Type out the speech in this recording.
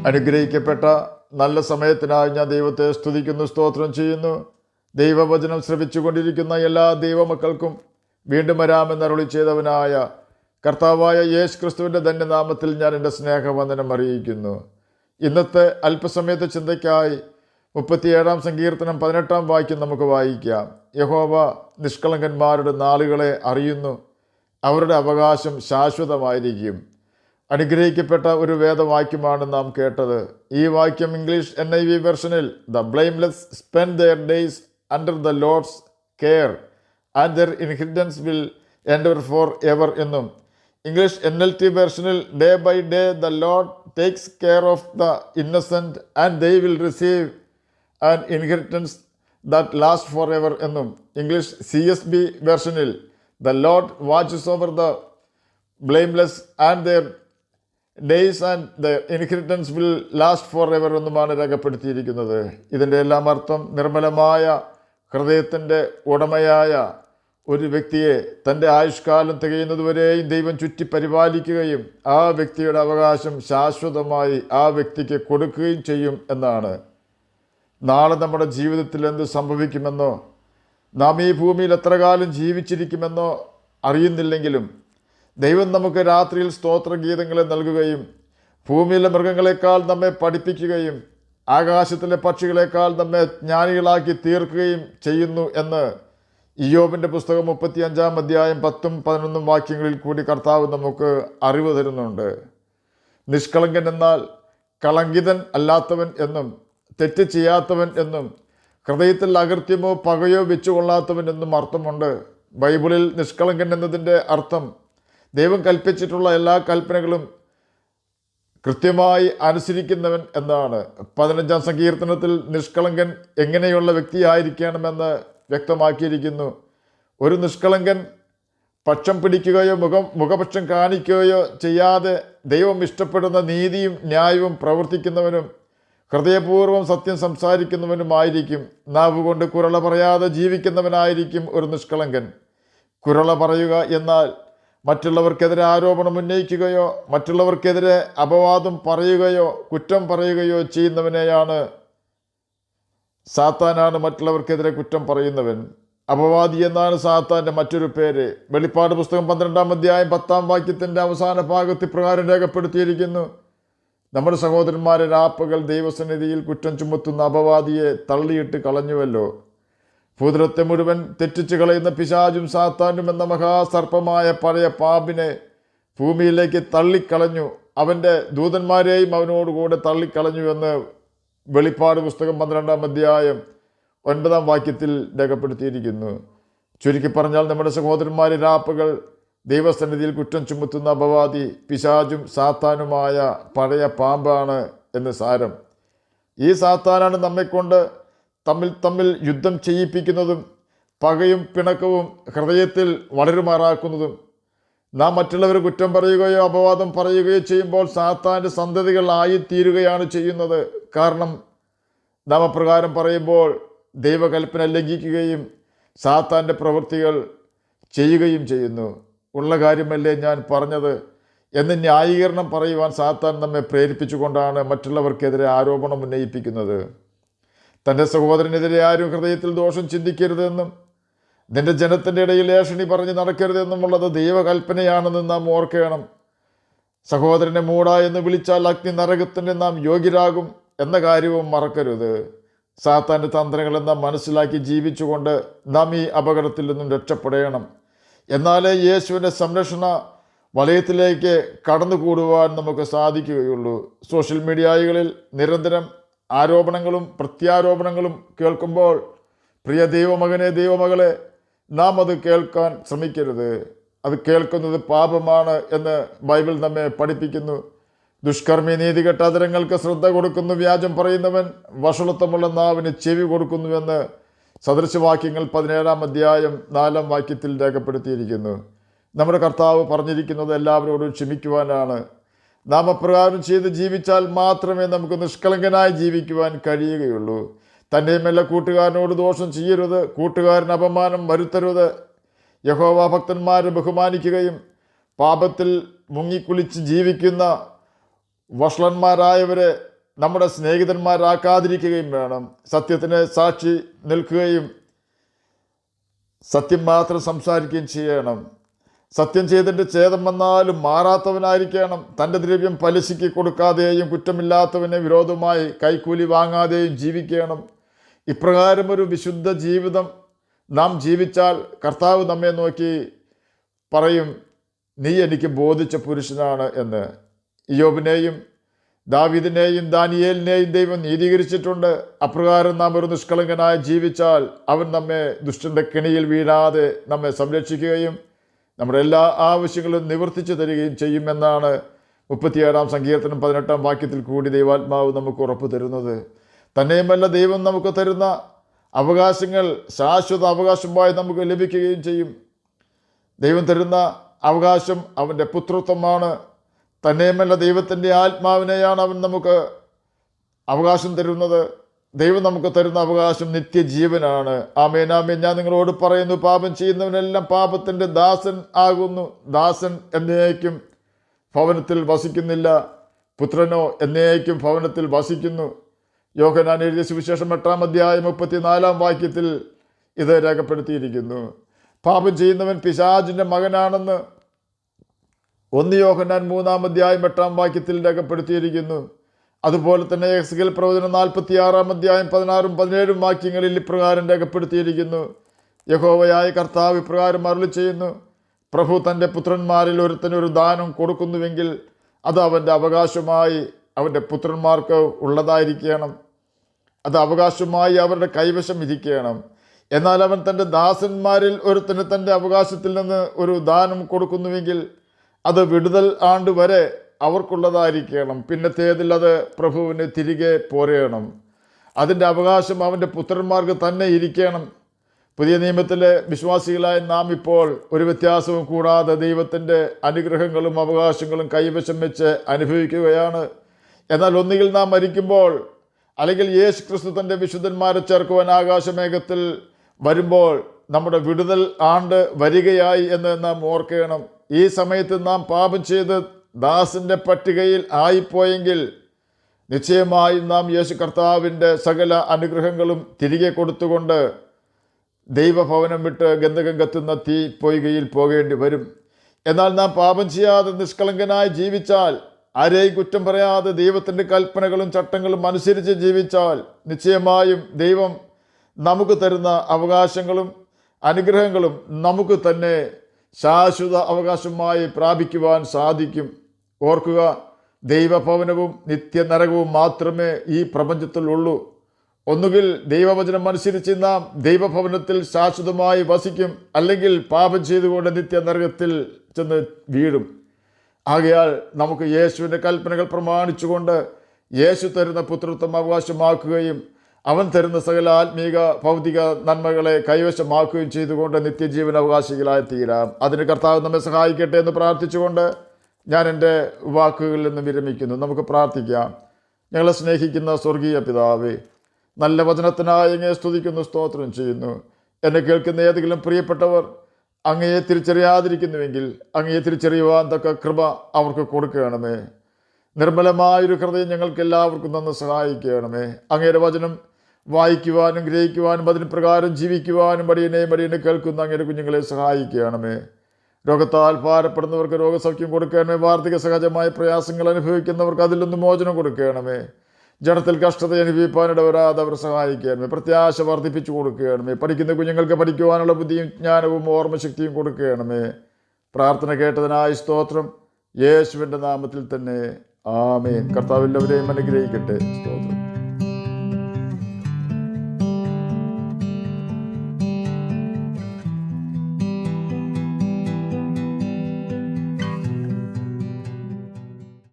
അനുഗ്രഹിക്കപ്പെട്ട നല്ല സമയത്തിനായി ഞാൻ ദൈവത്തെ സ്തുതിക്കുന്നു, സ്തോത്രം ചെയ്യുന്നു. ദൈവവചനം ശ്രവിച്ചുകൊണ്ടിരിക്കുന്ന എല്ലാ ദൈവമക്കൾക്കും വീണ്ടും വരാമെന്ന് അരുളി ചെയ്തവനായ കർത്താവായ യേശു ക്രിസ്തുവിൻ്റെ ധന്യനാമത്തിൽ ഞാൻ എൻ്റെ സ്നേഹവന്ദനം അറിയിക്കുന്നു. ഇന്നത്തെ അല്പസമയത്തെ ചിന്തയ്ക്കായി 37 സങ്കീർത്തനം 18 വാക്യം നമുക്ക് വായിക്കാം. യഹോവ നിഷ്കളങ്കന്മാരുടെ നാളുകളെ അറിയുന്നു, അവരുടെ അവകാശം ശാശ്വതമായിരിക്കും. അനുഗ്രഹിക്കപ്പെട്ട ഒരു വേദവാക്യമാണ് നാം കേട്ടത്. ഈ വാക്യം ഇംഗ്ലീഷ് NIV വെർഷനിൽ the blameless spend their days under the lord's care and their inheritance will endure for ever എന്നും, ഇംഗ്ലീഷ് NLT വെർഷനിൽ day by day the lord takes care of the innocent and they will receive an inheritance that last for ever എന്നും, English CSB വെർഷനിൽ the lord watches over the blameless and their days and the inheritance will last for ever എന്നുമാണ് രേഖപ്പെടുത്തിയിരിക്കുന്നത്. ഇതിൻ്റെ എല്ലാം അർത്ഥം നിർമ്മലമായ ഹൃദയത്തിൻ്റെ ഉടമയായ ഒരു വ്യക്തിയെ തൻ്റെ ആയുഷ്കാലം തികയുന്നതുവരെയും ദൈവം ചുറ്റി പരിപാലിക്കുകയും ആ വ്യക്തിയുടെ അവകാശം ശാശ്വതമായി ആ വ്യക്തിക്ക് കൊടുക്കുകയും ചെയ്യും എന്നാണ്. നാളെ നമ്മുടെ ജീവിതത്തിൽ എന്ത് സംഭവിക്കുമെന്നോ നാം ഈ ഭൂമിയിൽ എത്ര കാലം ജീവിച്ചിരിക്കുമെന്നോ അറിയുന്നില്ലെങ്കിലും ദൈവം നമുക്ക് രാത്രിയിൽ സ്തോത്രഗീതങ്ങളെ നൽകുകയും ഭൂമിയിലെ മൃഗങ്ങളെക്കാൾ നമ്മെ പഠിപ്പിക്കുകയും ആകാശത്തിലെ പക്ഷികളെക്കാൾ നമ്മെ ജ്ഞാനികളാക്കി തീർക്കുകയും ചെയ്യുന്നു എന്ന് ഇയ്യോബിൻ്റെ പുസ്തകം 35 അധ്യായം 10-11 വാക്യങ്ങളിൽ കൂടി കർത്താവ് നമുക്ക് അറിവ് തരുന്നുണ്ട്. നിഷ്കളങ്കൻ എന്നാൽ കളങ്കിതൻ അല്ലാത്തവൻ എന്നും തെറ്റ് ചെയ്യാത്തവൻ എന്നും ഹൃദയത്തിൽ അകൃത്യമോ പകയോ വെച്ചുകൊള്ളാത്തവൻ എന്നും അർത്ഥമുണ്ട്. ബൈബിളിൽ നിഷ്കളങ്കൻ എന്നതിൻ്റെ അർത്ഥം ദൈവം കൽപ്പിച്ചിട്ടുള്ള എല്ലാ കൽപ്പനകളും കൃത്യമായി അനുസരിക്കുന്നവൻ എന്നാണ്. 15 സങ്കീർത്തനത്തിൽ നിഷ്കളങ്കൻ എങ്ങനെയുള്ള വ്യക്തിയായിരിക്കണമെന്ന് വ്യക്തമാക്കിയിരിക്കുന്നു. ഒരു നിഷ്കളങ്കൻ പക്ഷം പിടിക്കുകയോ മുഖപക്ഷം കാണിക്കുകയോ ചെയ്യാതെ ദൈവം ഇഷ്ടപ്പെടുന്ന നീതിയും ന്യായവും പ്രവർത്തിക്കുന്നവനും ഹൃദയപൂർവ്വം സത്യം സംസാരിക്കുന്നവനുമായിരിക്കും. നാവുകൊണ്ട് കുരള പറയാതെ ജീവിക്കുന്നവനായിരിക്കും ഒരു നിഷ്കളങ്കൻ. കുരള പറയുക എന്നാൽ മറ്റുള്ളവർക്കെതിരെ ആരോപണം ഉന്നയിക്കുകയോ മറ്റുള്ളവർക്കെതിരെ അപവാദം പറയുകയോ കുറ്റം പറയുകയോ ചെയ്യുന്നവനെയാണ്. സാത്താനാണ് മറ്റുള്ളവർക്കെതിരെ കുറ്റം പറയുന്നവൻ. അപവാദി എന്നാണ് സാത്താൻ്റെ മറ്റൊരു പേര്. വെളിപ്പാട് പുസ്തകം 12 അധ്യായം 10 വാക്യത്തിൻ്റെ അവസാന ഭാഗത്ത് ഇപ്രകാരം രേഖപ്പെടുത്തിയിരിക്കുന്നു: നമ്മുടെ സഹോദരന്മാരെ രാപ്പകൽ ദൈവസന്നിധിയിൽ കുറ്റം ചുമത്തുന്ന അപവാദിയെ തള്ളിയിട്ട് കളഞ്ഞുവല്ലോ. ഭൂതലത്തെ മുഴുവൻ തെറ്റിച്ച് കളയുന്ന പിശാചും സാത്താനും എന്ന മഹാസർപ്പമായ പഴയ പാമ്പിനെ ഭൂമിയിലേക്ക് തള്ളിക്കളഞ്ഞു, അവൻ്റെ ദൂതന്മാരെയും അവനോടുകൂടെ തള്ളിക്കളഞ്ഞു എന്ന് വെളിപ്പാട് പുസ്തകം 12 അധ്യായം 9 വാക്യത്തിൽ രേഖപ്പെടുത്തിയിരിക്കുന്നു. ചുരുക്കി പറഞ്ഞാൽ നമ്മുടെ സഹോദരന്മാരെ രാപ്പകൾ ദൈവസന്നിധിയിൽ കുറ്റം ചുമത്തുന്ന അപവാദി പിശാചും സാത്താനുമായ പഴയ പാമ്പാണ് എന്ന് സാരം. ഈ സാത്താനാണ് നമ്മെക്കൊണ്ട് തമ്മിൽ യുദ്ധം ചെയ്യിപ്പിക്കുന്നതും പകയും പിണക്കവും ഹൃദയത്തിൽ വളരുമാറാക്കുന്നതും. നാം മറ്റുള്ളവർ കുറ്റം പറയുകയോ അപവാദം പറയുകയോ ചെയ്യുമ്പോൾ സാത്താൻ്റെ സന്തതികളായിത്തീരുകയാണ് ചെയ്യുന്നത്. കാരണം നാം അപ്രകാരം പറയുമ്പോൾ ദൈവകൽപ്പന ലംഘിക്കുകയും സാത്താൻ്റെ പ്രവൃത്തികൾ ചെയ്യുകയും ചെയ്യുന്നു. ഉള്ള കാര്യമല്ലേ ഞാൻ പറഞ്ഞത് എന്ന് ന്യായീകരണം പറയുവാൻ സാത്താൻ നമ്മെ പ്രേരിപ്പിച്ചുകൊണ്ടാണ് മറ്റുള്ളവർക്കെതിരെ ആരോപണം ഉന്നയിപ്പിക്കുന്നത്. തൻ്റെ സഹോദരനെതിരെ ആരും ഹൃദയത്തിൽ ദോഷം ചിന്തിക്കരുതെന്നും നിന്റെ ജനത്തിൻ്റെ ഇടയിൽ ഏഷണി പറഞ്ഞ് നടക്കരുതെന്നുമുള്ളത് ദൈവകൽപ്പനയാണെന്ന് നാം ഓർക്കണം. സഹോദരനെ മൂട എന്ന് വിളിച്ചാൽ അഗ്നി നരകത്തിന് നാം യോഗ്യരാകും എന്ന കാര്യവും മറക്കരുത്. സാത്താൻ്റെ തന്ത്രങ്ങളെ നാം മനസ്സിലാക്കി ജീവിച്ചുകൊണ്ട് നാം ഈ അപകടത്തിൽ നിന്നും രക്ഷപ്പെടണം. എന്നാലേ യേശുവിൻ്റെ സംരക്ഷണ വലയത്തിലേക്ക് കടന്നുകൂടുവാൻ നമുക്ക് സാധിക്കുകയുള്ളൂ. സോഷ്യൽ മീഡിയകളിൽ നിരന്തരം ആരോപണങ്ങളും പ്രത്യാരോപണങ്ങളും കേൾക്കുമ്പോൾ പ്രിയ ദൈവമകനെ ദൈവമകളെ നാം അത് കേൾക്കാൻ ശ്രമിക്കരുത്. അത് കേൾക്കുന്നത് പാപമാണ് എന്ന് ബൈബിൾ നമ്മെ പഠിപ്പിക്കുന്നു. ദുഷ്കർമ്മി നീതികെട്ട അധരങ്ങൾക്ക് ശ്രദ്ധ കൊടുക്കുന്നു, വ്യാജം പറയുന്നവൻ വഷളത്വമുള്ള നാവിന് ചെവി കൊടുക്കുന്നുവെന്ന് സദൃശവാക്യങ്ങൾ 17 അധ്യായം 4 വാക്യത്തിൽ രേഖപ്പെടുത്തിയിരിക്കുന്നു. നമ്മുടെ കർത്താവ് പറഞ്ഞിരിക്കുന്നത് എല്ലാവരോടും ക്ഷമിക്കുവാനാണ്. നാം അപ്രകാരം ചെയ്ത് ജീവിച്ചാൽ മാത്രമേ നമുക്ക് നിഷ്കളങ്കനായി ജീവിക്കുവാൻ കഴിയുകയുള്ളൂ. തന്നെയുമല്ല കൂട്ടുകാരനോട് ദോഷം ചെയ്യരുത്, കൂട്ടുകാരന് അപമാനം വരുത്തരുത്. യഹോവ ഭക്തന്മാരെ ബഹുമാനിക്കുകയും പാപത്തിൽ മുങ്ങിക്കുളിച്ച് ജീവിക്കുന്ന വഷളന്മാരായവരെ നമ്മുടെ സ്നേഹിതന്മാരാക്കാതിരിക്കുകയും വേണം. സത്യത്തിന് സാക്ഷി നിൽക്കുകയും സത്യം മാത്രം സംസാരിക്കുകയും ചെയ്യണം. സത്യം ചെയ്തിട്ട് ഛേദം വന്നാലും മാറാത്തവനായിരിക്കണം. തൻ്റെ ദ്രവ്യം പലിശയ്ക്ക് കൊടുക്കാതെയും കുറ്റമില്ലാത്തവനെ വിരോധമായി കൈക്കൂലി വാങ്ങാതെയും ജീവിക്കണം. ഇപ്രകാരം ഒരു വിശുദ്ധ ജീവിതം നാം ജീവിച്ചാൽ കർത്താവ് നമ്മെ നോക്കി പറയും, നീ എനിക്ക് ബോധിച്ച പുരുഷനാണ് എന്ന്. ഇയ്യോബിനെയും ദാവീദിനെയും ദാനിയേലിനെയും ദൈവം നീതീകരിച്ചിട്ടുണ്ട്. അപ്രകാരം നാം ഒരു നിഷ്കളങ്കനായി ജീവിച്ചാൽ അവൻ നമ്മെ ദുഷ്ടന്റെ കെണിയിൽ വീഴാതെ നമ്മെ സംരക്ഷിക്കുകയും നമ്മുടെ എല്ലാ ആവശ്യങ്ങളും നിവർത്തിച്ചു തരികയും ചെയ്യുമെന്നാണ് 37-ാം സങ്കീർത്തനം 18-ാം വാക്യത്തിൽ കൂടി ദൈവാത്മാവ് നമുക്ക് ഉറപ്പ് തരുന്നത്. തന്നെയുമല്ല, ദൈവം നമുക്ക് തരുന്ന അവകാശങ്ങൾ ശാശ്വത അവകാശമായി നമുക്ക് ലഭിക്കുകയും ചെയ്യും. ദൈവം തരുന്ന അവകാശം അവൻ്റെ പുത്രത്വമാണ്. തന്നെയുമല്ല, ദൈവത്തിൻ്റെ ആത്മാവിനെയാണ് അവൻ നമുക്ക് അവകാശം തരുന്നത്. ദൈവം നമുക്ക് തരുന്ന അവകാശം നിത്യജീവനാണ്. ആമേൻ, ആമേൻ. ഞാൻ നിങ്ങളോട് പറയുന്നു, പാപം ചെയ്യുന്നവനെല്ലാം പാപത്തിൻ്റെ ദാസൻ ആകുന്നു. ദാസൻ എന്നേക്കും ഭവനത്തിൽ വസിക്കുന്നില്ല, പുത്രനോ എന്നേക്കും ഭവനത്തിൽ വസിക്കുന്നു. യോഹന്നാൻ എഴുതിയ സുവിശേഷം 8-ാം അധ്യായം 34-ാം വാക്യത്തിൽ ഇത് രേഖപ്പെടുത്തിയിരിക്കുന്നു. പാപം ചെയ്യുന്നവൻ പിശാചിൻ്റെ മകനാണെന്ന് 1 യോഹന്നാൻ 3-ാം അധ്യായം 8-ാം വാക്യത്തിൽ രേഖപ്പെടുത്തിയിരിക്കുന്നു. അതുപോലെ തന്നെ എഹെസ്കേൽ പ്രവചനം 46-ാം അധ്യായം 16-ഉം 17-ഉം വാക്യങ്ങളിൽ ഇപ്രകാരം രേഖപ്പെടുത്തിയിരിക്കുന്നു. യഹോവയായ കർത്താവ് ഇപ്രകാരം അരുളി ചെയ്യുന്നു, പ്രഭു തൻ്റെ പുത്രന്മാരിൽ ഒരുത്തനൊരു ദാനം കൊടുക്കുന്നുവെങ്കിൽ അത് അവൻ്റെ അവകാശമായി അവൻ്റെ പുത്രന്മാർക്ക് ഉള്ളതായിരിക്കണം. അത് അവകാശമായി അവരുടെ കൈവശം ഇരിക്കണം. എന്നാൽ അവൻ തൻ്റെ ദാസന്മാരിൽ ഒരുത്തന് തൻ്റെ അവകാശത്തിൽ നിന്ന് ഒരു ദാനം കൊടുക്കുന്നുവെങ്കിൽ അത് വിടുതൽ ആണ്ട് വരെ അവർക്കുള്ളതായിരിക്കണം. പിന്നത്തേതിൽ അത് പ്രഭുവിന് തിരികെ പോരേണം. അതിൻ്റെ അവകാശം അവൻ്റെ പുത്രന്മാർക്ക് തന്നെ ഇരിക്കണം. പുതിയ നിയമത്തിലെ വിശ്വാസികളായ നാം ഇപ്പോൾ ഒരു വ്യത്യാസവും കൂടാതെ ദൈവത്തിൻ്റെ അനുഗ്രഹങ്ങളും അവകാശങ്ങളും കൈവശം വെച്ച് അനുഭവിക്കുകയാണ്. എന്നാൽ ഒന്നുകിൽ നാം മരിക്കുമ്പോൾ, അല്ലെങ്കിൽ യേശു ക്രിസ്തു തൻ്റെ വിശുദ്ധന്മാരെ ചേർക്കുവാൻ ആകാശമേഘത്തിൽ വരുമ്പോൾ നമ്മുടെ വിടുതൽ ആണ്ട് വരികയായി എന്ന് നാം ഓർക്കണം. ഈ സമയത്ത് നാം പാപം ചെയ്ത് ദാസൻ്റെ പട്ടികയിൽ ആയിപ്പോയെങ്കിൽ നിശ്ചയമായും നാം യേശു കർത്താവിൻ്റെ സകല അനുഗ്രഹങ്ങളും തിരികെ കൊടുത്തുകൊണ്ട് ദൈവഭവനം വിട്ട് ഗന്ധകം കത്തുന്ന തീ പൊയ്കയിൽ പോകേണ്ടി വരും. എന്നാൽ നാം പാപം ചെയ്യാതെ നിഷ്കളങ്കനായി ജീവിച്ചാൽ, ആരെയും കുറ്റം പറയാതെ ദൈവത്തിൻ്റെ കൽപ്പനകളും ചട്ടങ്ങളും അനുസരിച്ച് ജീവിച്ചാൽ, നിശ്ചയമായും ദൈവം നമുക്ക് തരുന്ന അവകാശങ്ങളും അനുഗ്രഹങ്ങളും നമുക്ക് തന്നെ ശാശ്വത അവകാശമായി പ്രാപിക്കുവാൻ സാധിക്കും. ഓർക്കുക, ദൈവഭവനവും നിത്യനരകവും മാത്രമേ ഈ പ്രപഞ്ചത്തിലുള്ളൂ. ഒന്നുകിൽ ദൈവവചനം അനുസരിച്ച് നാം ദൈവഭവനത്തിൽ ശാശ്വതമായി വസിക്കും, അല്ലെങ്കിൽ പാപം ചെയ്തുകൊണ്ട് നിത്യനരകത്തിൽ ചെന്ന് വീഴും. ആകയാൽ നമുക്ക് യേശുവിൻ്റെ കൽപ്പനകൾ പ്രമാണിച്ചുകൊണ്ട് യേശു തരുന്ന പുത്രത്വം അവകാശമാക്കുകയും അവൻ തരുന്ന സകല ആത്മീക ഭൗതിക നന്മകളെ കൈവശമാക്കുകയും ചെയ്തുകൊണ്ട് നിത്യജീവൻ അവകാശികളായി തീരാം. അതിന് കർത്താവ് നമ്മെ സഹായിക്കട്ടെ എന്ന് പ്രാർത്ഥിച്ചുകൊണ്ട് ഞാൻ എൻ്റെ വാക്കുകളിൽ നിന്ന് വിരമിക്കുന്നു. നമുക്ക് പ്രാർത്ഥിക്കാം. ഞങ്ങളെ സ്നേഹിക്കുന്ന സ്വർഗീയ പിതാവേ, നല്ല വചനത്തിനായി അങ്ങയെ സ്തുതിക്കുന്നു, സ്തോത്രം ചെയ്യുന്നു. എന്നെ കേൾക്കുന്ന ഏതെങ്കിലും പ്രിയപ്പെട്ടവർ അങ്ങയെ തിരിച്ചറിയാതിരിക്കുന്നുവെങ്കിൽ അങ്ങയെ തിരിച്ചറിയുവാൻ തക്ക കൃപ അവർക്ക് കൊടുക്കണമേ. നിർമ്മലമായൊരു ഹൃദയം ഞങ്ങൾക്ക് എല്ലാവർക്കും തന്ന് സഹായിക്കണമേ. അങ്ങയുടെ വചനം വായിക്കുവാനും ഗ്രഹിക്കുവാനും അതിന് പ്രകാരം ജീവിക്കുവാനും അടിയനെ കേൾക്കുന്ന അങ്ങയുടെ കുഞ്ഞുങ്ങളെ സഹായിക്കണമേ. രോഗത്താൽ ഭാരപ്പെടുന്നവർക്ക് രോഗസൗഖ്യം കൊടുക്കണമേ. വാർദ്ധക്യ സഹജമായ പ്രയാസങ്ങൾ അനുഭവിക്കുന്നവർക്ക് അതിൽ നിന്ന് മോചനം കൊടുക്കണമേ. ജഡത്തിൽ കഷ്ടത അനുഭവിപ്പാനിട വരാതെ അവർ സഹായിക്കണമേ. പ്രത്യാശ വർദ്ധിപ്പിച്ചു കൊടുക്കണമേ. പഠിക്കുന്ന കുഞ്ഞുങ്ങൾക്ക് പഠിക്കുവാനുള്ള ബുദ്ധിയും ജ്ഞാനവും ഓർമ്മശക്തിയും കൊടുക്കണമേ. പ്രാർത്ഥന കേട്ടതിനായി സ്തോത്രം. യേശുവിൻ്റെ നാമത്തിൽ തന്നെ ആമേൻ. കർത്താവ് എല്ലാവരെയും അനുഗ്രഹിക്കട്ടെ. സ്തോത്രം.